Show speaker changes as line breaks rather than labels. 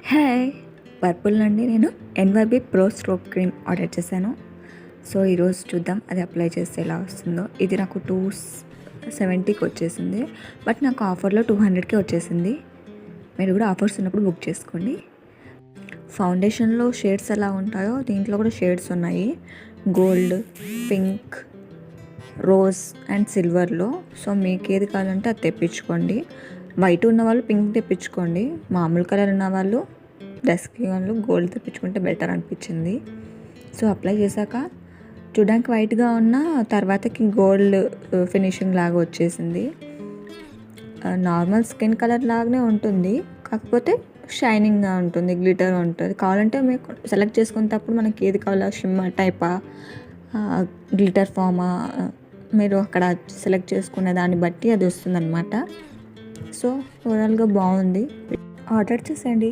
Hi, purple నుండి నేను ఎన్వైబీ pro stroke cream order చేశాను. సో ఈరోజు చూద్దాం అది అప్లై చేస్తే ఎలా వస్తుందో. ఇది నాకు 270కి వచ్చేసింది, బట్ నాకు ఆఫర్లో 200కి వచ్చేసింది. మీరు కూడా ఆఫర్స్ ఉన్నప్పుడు బుక్ చేసుకోండి. ఫౌండేషన్లో షేడ్స్ ఎలా ఉంటాయో దీంట్లో కూడా షేడ్స్ ఉన్నాయి, గోల్డ్, పింక్, రోజ్ అండ్ సిల్వర్లో. సో మీకు ఏది కావాలంటే అది తెప్పించుకోండి. వైట్ ఉన్న వాళ్ళు పింక్ తెప్పించుకోండి, మామూలు కలర్ ఉన్న వాళ్ళు డస్కీ వాళ్ళు గోల్డ్ తెప్పించుకుంటే బెటర్ అనిపించింది. సో అప్లై చేశాక చూడడానికి వైట్గా ఉన్న తర్వాతకి గోల్డ్ ఫినిషింగ్ లాగా వచ్చేసింది. నార్మల్ స్కిన్ కలర్ లాగానే ఉంటుంది, కాకపోతే షైనింగ్గా ఉంటుంది, గ్లిటర్ ఉంటుంది. కావాలంటే మీకు సెలెక్ట్ చేసుకునేటప్పుడు మనకి ఏది కావాలో షిమ్మర్ టైపా, గ్లిటర్ ఫామా, మీరు అక్కడ సెలెక్ట్ చేసుకునే దాన్ని బట్టి అది వస్తుందన్నమాట. సో ఓవరాల్గా బాగుంది, ఆర్డర్ చేసేయండి.